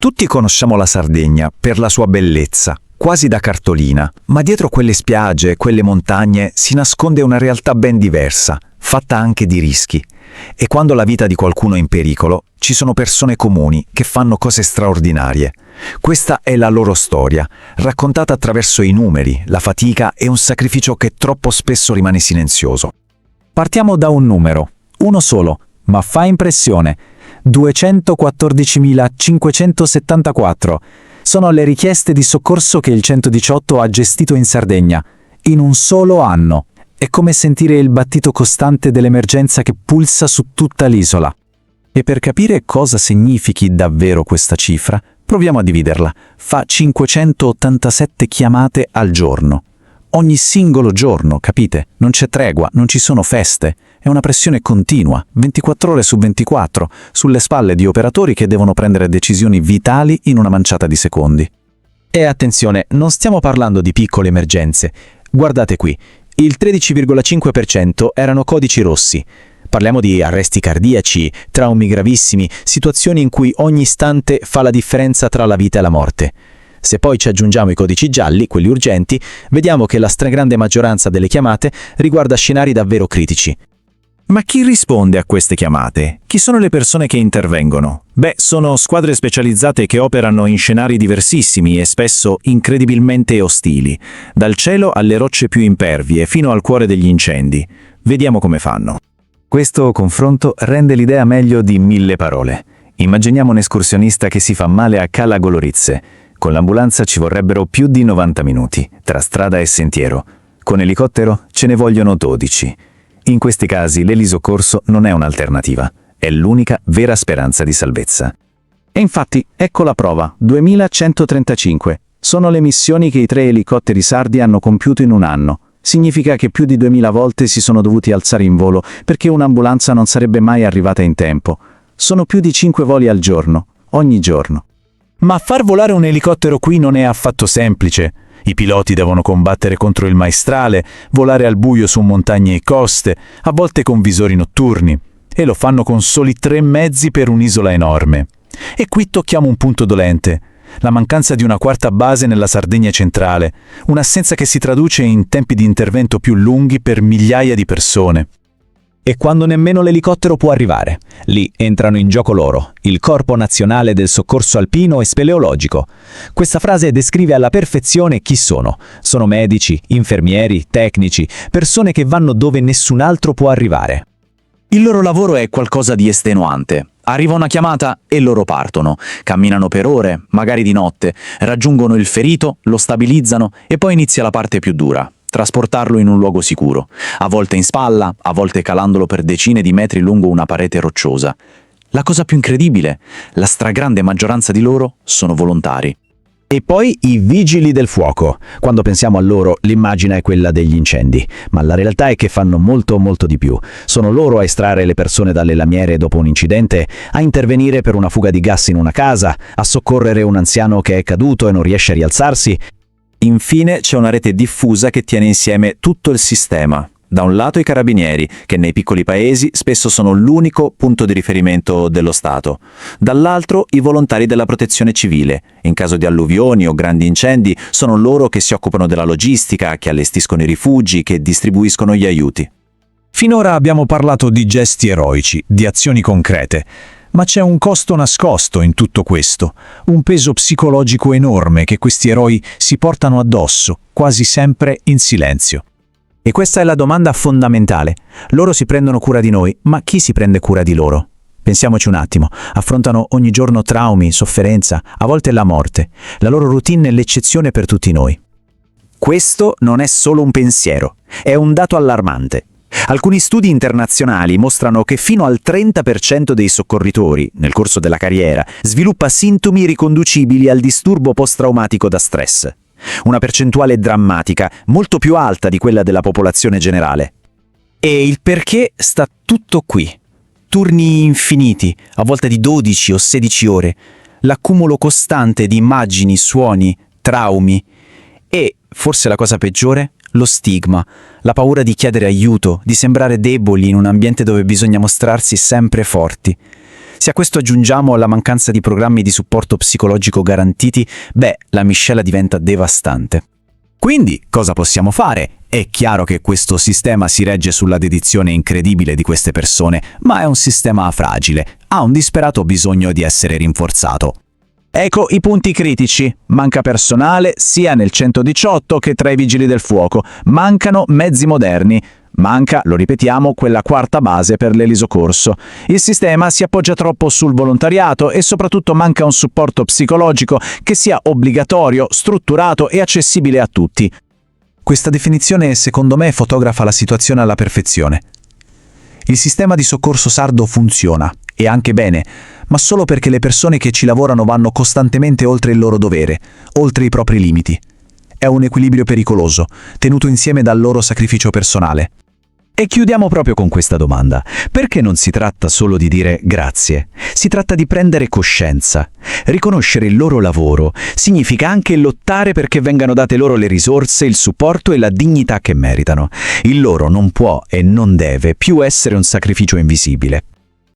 Tutti conosciamo la Sardegna per la sua bellezza, quasi da cartolina, ma dietro quelle spiagge e quelle montagne si nasconde una realtà ben diversa, fatta anche di rischi. E quando la vita di qualcuno è in pericolo, ci sono persone comuni che fanno cose straordinarie. Questa è la loro storia, raccontata attraverso i numeri, la fatica e un sacrificio che troppo spesso rimane silenzioso. Partiamo da un numero, uno solo, ma fa impressione. 214.574 sono le richieste di soccorso che il 118 ha gestito in Sardegna, in un solo anno. È come sentire il battito costante dell'emergenza che pulsa su tutta l'isola. E per capire cosa significhi davvero questa cifra, proviamo a dividerla. Fa 587 chiamate al giorno. Ogni singolo giorno, capite? Non c'è tregua, non ci sono feste. È una pressione continua, 24 ore su 24, sulle spalle di operatori che devono prendere decisioni vitali in una manciata di secondi. E attenzione, non stiamo parlando di piccole emergenze. Guardate qui, il 13,5% erano codici rossi. Parliamo di arresti cardiaci, traumi gravissimi, situazioni in cui ogni istante fa la differenza tra la vita e la morte. Se poi ci aggiungiamo i codici gialli, quelli urgenti, vediamo che la stragrande maggioranza delle chiamate riguarda scenari davvero critici. Ma chi risponde a queste chiamate? Chi sono le persone che intervengono? Beh, sono squadre specializzate che operano in scenari diversissimi e spesso incredibilmente ostili, dal cielo alle rocce più impervie fino al cuore degli incendi. Vediamo come fanno. Questo confronto rende l'idea meglio di 1000 parole. Immaginiamo un escursionista che si fa male a Cala Golorizze. Con l'ambulanza ci vorrebbero più di 90 minuti, tra strada e sentiero. Con elicottero ce ne vogliono 12. In questi casi l'elisoccorso non è un'alternativa, è l'unica vera speranza di salvezza. E infatti, ecco la prova, 2135. Sono le missioni che i 3 elicotteri sardi hanno compiuto in un anno. Significa che più di 2000 volte si sono dovuti alzare in volo perché un'ambulanza non sarebbe mai arrivata in tempo. Sono più di 5 voli al giorno, ogni giorno. Ma far volare un elicottero qui non è affatto semplice. I piloti devono combattere contro il maestrale, volare al buio su montagne e coste, a volte con visori notturni, e lo fanno con soli 3 mezzi per un'isola enorme. E qui tocchiamo un punto dolente, la mancanza di una quarta base nella Sardegna centrale, un'assenza che si traduce in tempi di intervento più lunghi per migliaia di persone. E quando nemmeno l'elicottero può arrivare, lì entrano in gioco loro, il Corpo Nazionale del Soccorso Alpino e Speleologico. Questa frase descrive alla perfezione chi sono. Sono medici, infermieri, tecnici, persone che vanno dove nessun altro può arrivare. Il loro lavoro è qualcosa di estenuante. Arriva una chiamata e loro partono. Camminano per ore, magari di notte, raggiungono il ferito, lo stabilizzano e poi inizia la parte più dura. Trasportarlo in un luogo sicuro, a volte in spalla, a volte calandolo per decine di metri lungo una parete rocciosa. La cosa più incredibile, la stragrande maggioranza di loro sono volontari. E poi i vigili del fuoco. Quando pensiamo a loro, l'immagine è quella degli incendi, ma la realtà è che fanno molto di più. Sono loro a estrarre le persone dalle lamiere dopo un incidente, a intervenire per una fuga di gas in una casa, a soccorrere un anziano che è caduto e non riesce a rialzarsi. Infine c'è una rete diffusa che tiene insieme tutto il sistema. Da un lato i carabinieri, che nei piccoli paesi spesso sono l'unico punto di riferimento dello Stato. Dall'altro i volontari della protezione civile. In caso di alluvioni o grandi incendi sono loro che si occupano della logistica, che allestiscono i rifugi, che distribuiscono gli aiuti. Finora abbiamo parlato di gesti eroici, di azioni concrete. Ma c'è un costo nascosto in tutto questo, un peso psicologico enorme che questi eroi si portano addosso, quasi sempre in silenzio. E questa è la domanda fondamentale. Loro si prendono cura di noi, ma chi si prende cura di loro? Pensiamoci un attimo, affrontano ogni giorno traumi, sofferenza, a volte la morte. La loro routine è l'eccezione per tutti noi. Questo non è solo un pensiero, è un dato allarmante. Alcuni studi internazionali mostrano che fino al 30% dei soccorritori, nel corso della carriera, sviluppa sintomi riconducibili al disturbo post-traumatico da stress. Una percentuale drammatica, molto più alta di quella della popolazione generale. E il perché sta tutto qui. Turni infiniti, a volte di 12 o 16 ore, l'accumulo costante di immagini, suoni, traumi e, forse la cosa peggiore, lo stigma, la paura di chiedere aiuto, di sembrare deboli in un ambiente dove bisogna mostrarsi sempre forti. Se a questo aggiungiamo la mancanza di programmi di supporto psicologico garantiti, la miscela diventa devastante. Quindi, cosa possiamo fare? È chiaro che questo sistema si regge sulla dedizione incredibile di queste persone, ma è un sistema fragile, ha un disperato bisogno di essere rinforzato. Ecco i punti critici. Manca personale sia nel 118 che tra i vigili del fuoco. Mancano mezzi moderni. Manca, lo ripetiamo, quella quarta base per l'elisoccorso. Il sistema si appoggia troppo sul volontariato e soprattutto manca un supporto psicologico che sia obbligatorio, strutturato e accessibile a tutti. Questa definizione, secondo me, fotografa la situazione alla perfezione. Il sistema di soccorso sardo funziona, e anche bene, ma solo perché le persone che ci lavorano vanno costantemente oltre il loro dovere, oltre i propri limiti. È un equilibrio pericoloso, tenuto insieme dal loro sacrificio personale. E chiudiamo proprio con questa domanda. Perché non si tratta solo di dire grazie? Si tratta di prendere coscienza. Riconoscere il loro lavoro significa anche lottare perché vengano date loro le risorse, il supporto e la dignità che meritano. Il loro non può e non deve più essere un sacrificio invisibile.